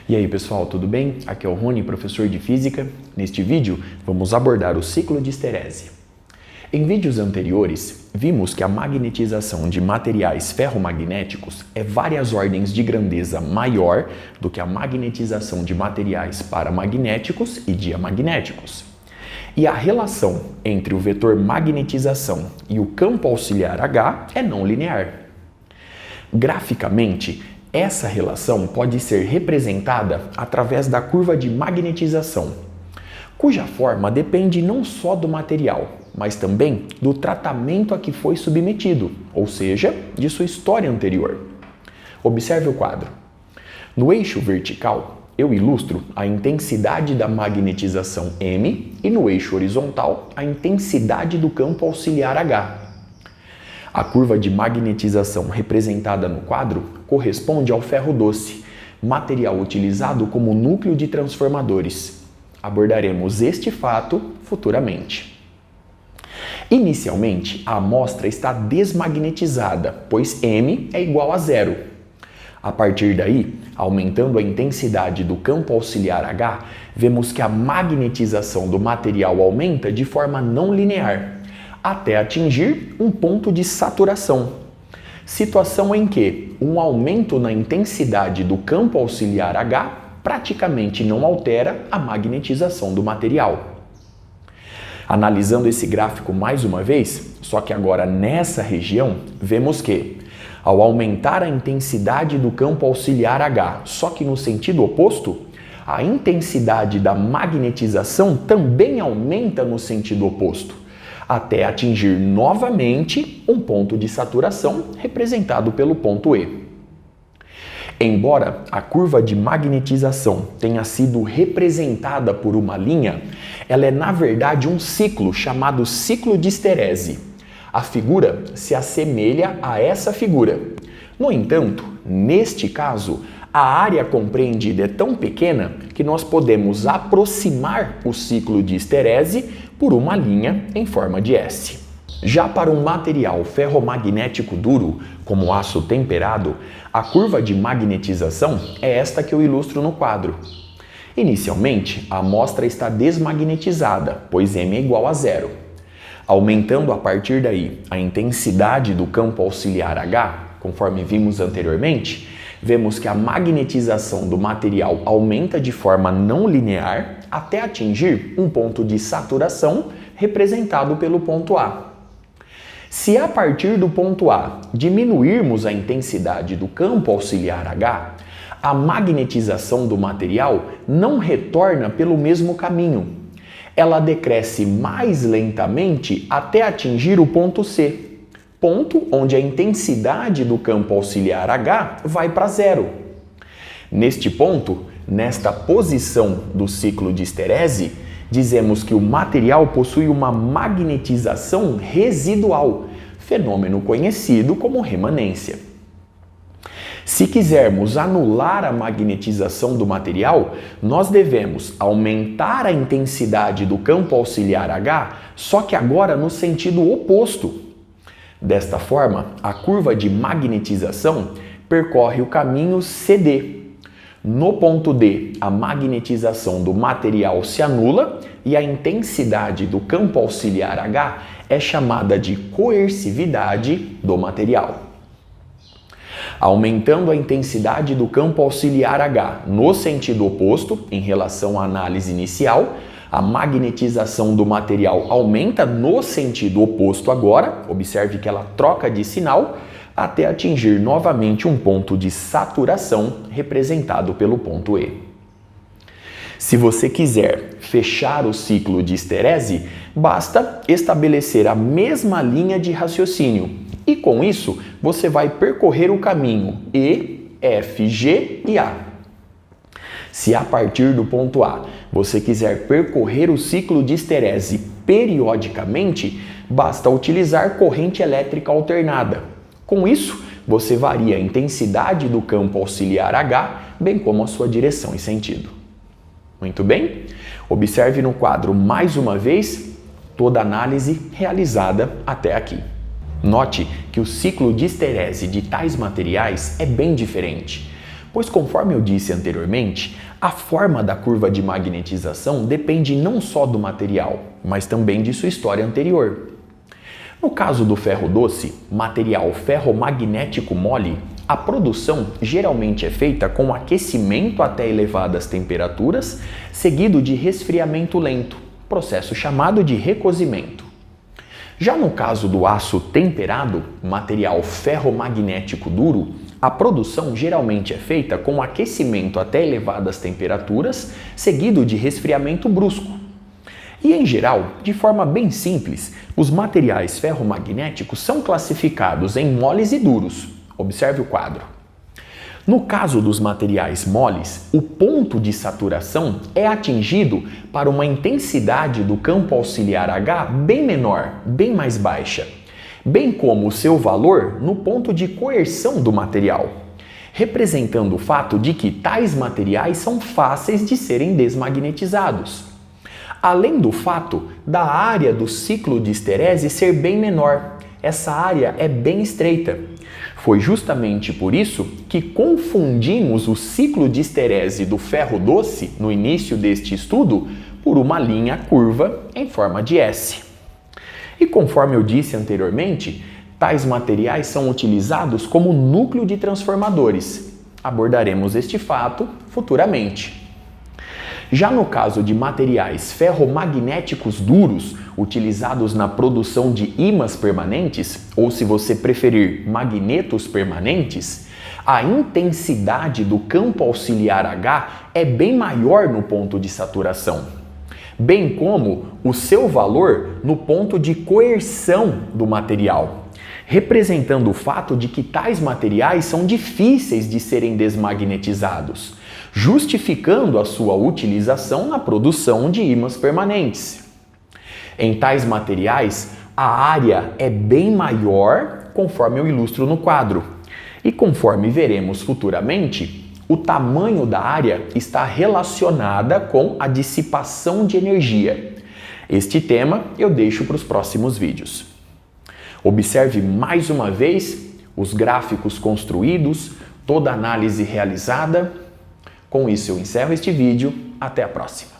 E aí pessoal, tudo bem? Aqui é o Rony, professor de Física. Neste vídeo, vamos abordar o ciclo de esterese. Em vídeos anteriores, vimos que a magnetização de materiais ferromagnéticos é várias ordens de grandeza maior do que a magnetização de materiais paramagnéticos e diamagnéticos. E a relação entre o vetor magnetização e o campo auxiliar H é não linear. Graficamente, essa relação pode ser representada através da curva de magnetização, cuja forma depende não só do material, mas também do tratamento a que foi submetido, ou seja, de sua história anterior. Observe o quadro. No eixo vertical, eu ilustro a intensidade da magnetização M e no eixo horizontal, a intensidade do campo auxiliar H. A curva de magnetização representada no quadro corresponde ao ferro doce, material utilizado como núcleo de transformadores. Abordaremos este fato futuramente. Inicialmente, a amostra está desmagnetizada, pois M é igual a zero. A partir daí, aumentando a intensidade do campo auxiliar H, vemos que a magnetização do material aumenta de forma não linear, até atingir um ponto de saturação, situação em que um aumento na intensidade do campo auxiliar H praticamente não altera a magnetização do material. Analisando esse gráfico mais uma vez, só que agora nessa região, vemos que, ao aumentar a intensidade do campo auxiliar H, só que no sentido oposto, a intensidade da magnetização também aumenta no sentido oposto, até atingir novamente um ponto de saturação representado pelo ponto E. Embora a curva de magnetização tenha sido representada por uma linha, ela é na verdade um ciclo chamado ciclo de esterese. A figura se assemelha a essa figura. No entanto, neste caso, a área compreendida é tão pequena que nós podemos aproximar o ciclo de esterese por uma linha em forma de S. Já para um material ferromagnético duro, como aço temperado, a curva de magnetização é esta que eu ilustro no quadro. Inicialmente, a amostra está desmagnetizada, pois M é igual a zero. Aumentando a partir daí a intensidade do campo auxiliar H, conforme vimos anteriormente, vemos que a magnetização do material aumenta de forma não linear até atingir um ponto de saturação representado pelo ponto A. Se a partir do ponto A diminuirmos a intensidade do campo auxiliar H, a magnetização do material não retorna pelo mesmo caminho. Ela decresce mais lentamente até atingir o ponto C, ponto onde a intensidade do campo auxiliar H vai para zero. Neste ponto, nesta posição do ciclo de esterese, dizemos que o material possui uma magnetização residual, fenômeno conhecido como remanência. Se quisermos anular a magnetização do material, nós devemos aumentar a intensidade do campo auxiliar H, só que agora no sentido oposto. Desta forma, a curva de magnetização percorre o caminho CD. No ponto D, a magnetização do material se anula e a intensidade do campo auxiliar H é chamada de coercividade do material. Aumentando a intensidade do campo auxiliar H no sentido oposto, em relação à análise inicial, a magnetização do material aumenta no sentido oposto agora, observe que ela troca de sinal, até atingir novamente um ponto de saturação representado pelo ponto E. Se você quiser fechar o ciclo de esterese, basta estabelecer a mesma linha de raciocínio e com isso você vai percorrer o caminho E, F, G e A. Se a partir do ponto A você quiser percorrer o ciclo de esterese periodicamente, basta utilizar corrente elétrica alternada. Com isso, você varia a intensidade do campo auxiliar H, bem como a sua direção e sentido. Muito bem? Observe no quadro mais uma vez toda a análise realizada até aqui. Note que o ciclo de esterese de tais materiais é bem diferente, pois conforme eu disse anteriormente, a forma da curva de magnetização depende não só do material, mas também de sua história anterior. No caso do ferro doce, material ferromagnético mole, a produção geralmente é feita com aquecimento até elevadas temperaturas, seguido de resfriamento lento, processo chamado de recozimento. Já no caso do aço temperado, material ferromagnético duro, a produção geralmente é feita com aquecimento até elevadas temperaturas, seguido de resfriamento brusco. E em geral, de forma bem simples, os materiais ferromagnéticos são classificados em moles e duros. Observe o quadro. No caso dos materiais moles, o ponto de saturação é atingido para uma intensidade do campo auxiliar H bem menor, bem mais baixa, bem como o seu valor no ponto de coerção do material, representando o fato de que tais materiais são fáceis de serem desmagnetizados. Além do fato da área do ciclo de esterese ser bem menor, essa área é bem estreita. Foi justamente por isso que confundimos o ciclo de esterese do ferro doce no início deste estudo por uma linha curva em forma de S. E conforme eu disse anteriormente, tais materiais são utilizados como núcleo de transformadores. Abordaremos este fato futuramente. Já no caso de materiais ferromagnéticos duros, utilizados na produção de ímãs permanentes, ou se você preferir, magnetos permanentes, a intensidade do campo auxiliar H é bem maior no ponto de saturação, bem como o seu valor no ponto de coerção do material, representando o fato de que tais materiais são difíceis de serem desmagnetizados, justificando a sua utilização na produção de ímãs permanentes. Em tais materiais, a área é bem maior, conforme eu ilustro no quadro, e conforme veremos futuramente, o tamanho da área está relacionada com a dissipação de energia. Este tema eu deixo para os próximos vídeos. Observe mais uma vez os gráficos construídos, toda a análise realizada. Com isso eu encerro este vídeo, até a próxima.